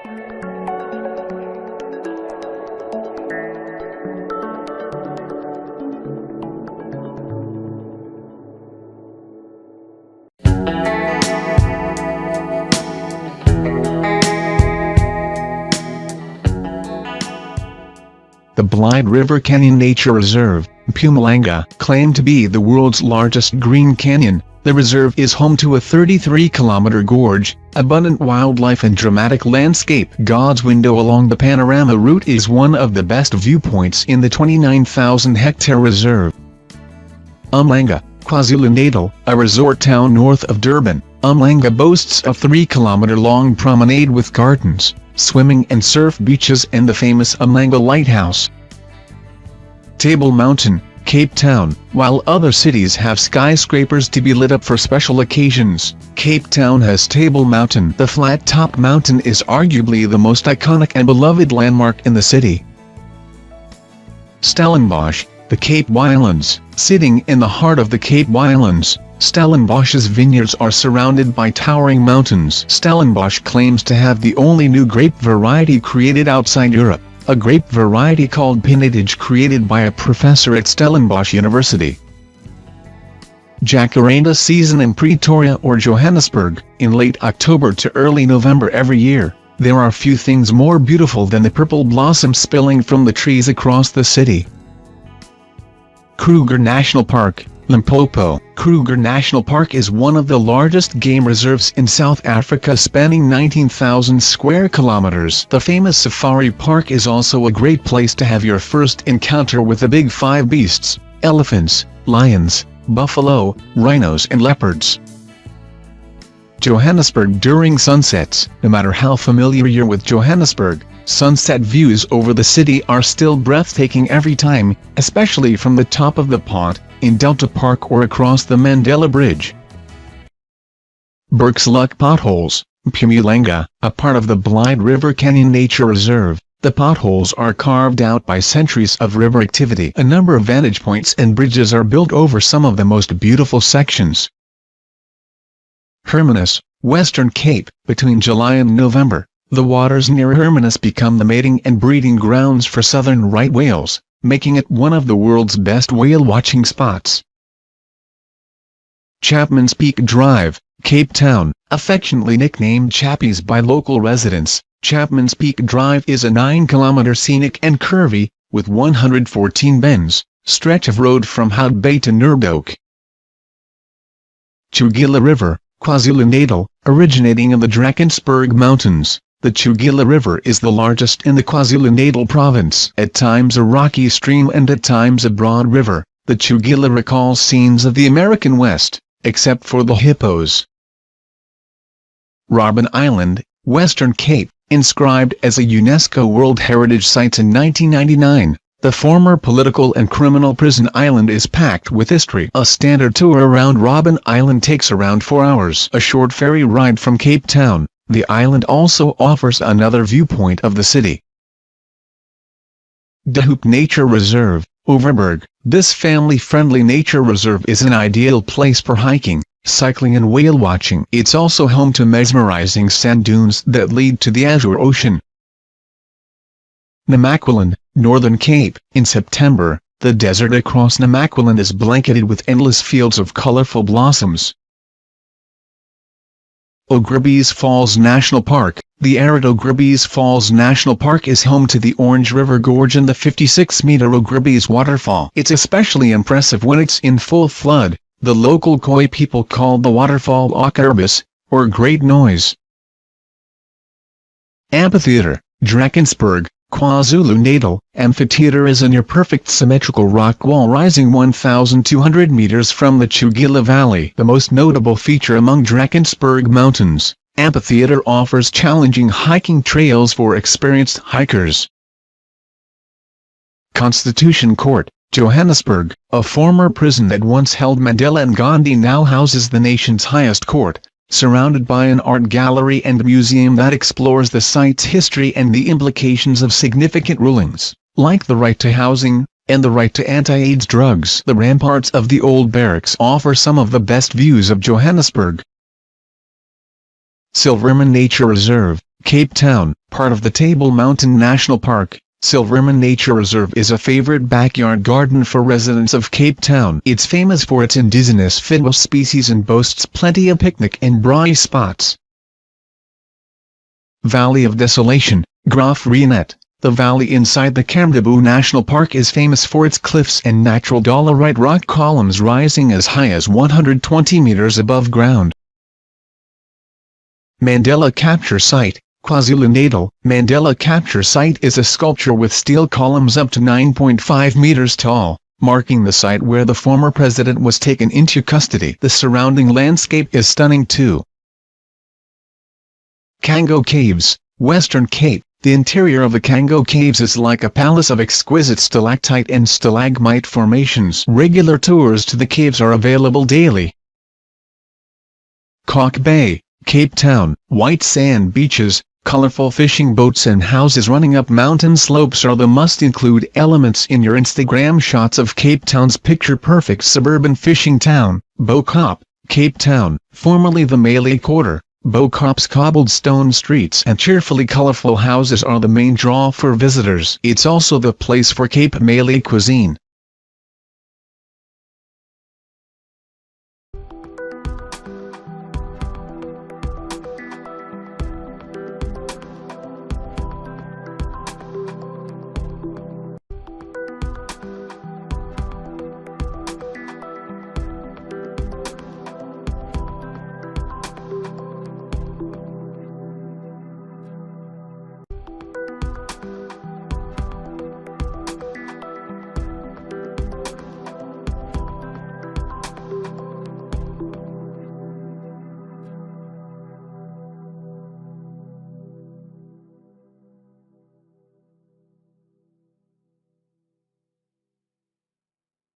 The Blyde River Canyon Nature Reserve, Mpumalanga, claimed to be the world's largest green canyon. The reserve is home to a 33-kilometer gorge, abundant wildlife and dramatic landscape. God's Window along the panorama route is one of the best viewpoints in the 29,000-hectare reserve. Umhlanga, KwaZulu-Natal, a resort town north of Durban, Umhlanga boasts a 3-kilometer-long promenade with gardens, swimming and surf beaches and the famous Umhlanga Lighthouse. Table Mountain, Cape Town. While other cities have skyscrapers to be lit up for special occasions, Cape Town has Table Mountain. The flat-top mountain is arguably the most iconic and beloved landmark in the city. Stellenbosch, the Cape Winelands. Sitting in the heart of the Cape Winelands, Stellenbosch's vineyards are surrounded by towering mountains. Stellenbosch claims to have the only new grape variety created outside Europe, a grape variety called Pinnetage created by a professor at Stellenbosch University. Jacaranda season in Pretoria or Johannesburg, in late October to early November every year. There are few things more beautiful than the purple blossoms spilling from the trees across the city. Kruger National Park, Limpopo. Kruger National Park is one of the largest game reserves in South Africa, spanning 19,000 square kilometers. The famous safari park is also a great place to have your first encounter with the big five beasts: elephants, lions, buffalo, rhinos and leopards. Johannesburg during sunsets. No matter how familiar you're with Johannesburg, sunset views over the city are still breathtaking every time, especially from the top of the pond, in Delta Park or across the Mandela Bridge. Bourke's Luck Potholes, Mpumulanga, a part of the Blyde River Canyon Nature Reserve. The potholes are carved out by centuries of river activity. A number of vantage points and bridges are built over some of the most beautiful sections. Hermanus, Western Cape. Between July and November, the waters near Hermanus become the mating and breeding grounds for southern right whales, making it one of the world's best whale-watching spots. Chapman's Peak Drive, Cape Town, affectionately nicknamed Chappies by local residents. Chapman's Peak Drive is a 9-kilometer scenic and curvy, with 114 bends, stretch of road from Hout Bay to Nurdoak. Tugela River, KwaZulu-Natal, originating in the Drakensberg Mountains. The Tugela River is the largest in the KwaZulu-Natal province. At times a rocky stream and at times a broad river, the Tugela recalls scenes of the American West, except for the hippos. Robben Island, Western Cape, inscribed as a UNESCO World Heritage Site in 1999. The former political and criminal prison island is packed with history. A standard tour around Robben Island takes around 4 hours. A short ferry ride from Cape Town. The island also offers another viewpoint of the city. De Hoop Nature Reserve, Overberg. This family-friendly nature reserve is an ideal place for hiking, cycling and whale watching. It's also home to mesmerizing sand dunes that lead to the azure ocean. Namaqualand, Northern Cape. In September, the desert across Namaqualand is blanketed with endless fields of colorful blossoms. Augrabies Falls National Park. The arid Augrabies Falls National Park is home to the Orange River Gorge and the 56-meter Augrabies waterfall. It's especially impressive when it's in full flood. The local Khoi people call the waterfall Augrabies, or Great Noise. Amphitheatre, Drakensberg, KwaZulu-Natal. Amphitheatre is a near-perfect symmetrical rock wall rising 1,200 meters from the Tugela Valley. The most notable feature among Drakensberg Mountains, Amphitheatre offers challenging hiking trails for experienced hikers. Constitution Court, Johannesburg. A former prison that once held Mandela and Gandhi now houses the nation's highest court, surrounded by an art gallery and museum that explores the site's history and the implications of significant rulings, like the right to housing, and the right to anti-AIDS drugs. The ramparts of the old barracks offer some of the best views of Johannesburg. Silvermine Nature Reserve, Cape Town. part of the Table Mountain National Park. Silvermine Nature Reserve is a favorite backyard garden for residents of Cape Town. It's famous for its indigenous fiddle species and boasts plenty of picnic and braai spots. Valley of Desolation, Graaff-Reinet. The valley inside the Kamdibou National Park is famous for its cliffs and natural dolerite rock columns rising as high as 120 meters above ground. Mandela Capture Site, KwaZulu-Natal. Mandela Capture Site is a sculpture with steel columns up to 9.5 meters tall, marking the site where the former president was taken into custody. The surrounding landscape is stunning too. Cango Caves, Western Cape. The interior of the Cango Caves is like a palace of exquisite stalactite and stalagmite formations. Regular tours to the caves are available daily. Kalk Bay, Cape Town. White sand beaches, colorful fishing boats and houses running up mountain slopes are the must-include elements in your Instagram shots of Cape Town's picture-perfect suburban fishing town. Bourke, Cape Town, formerly the Malay Quarter. Bourke's cobblestone streets and cheerfully colorful houses are the main draw for visitors. It's also the place for Cape Malay cuisine.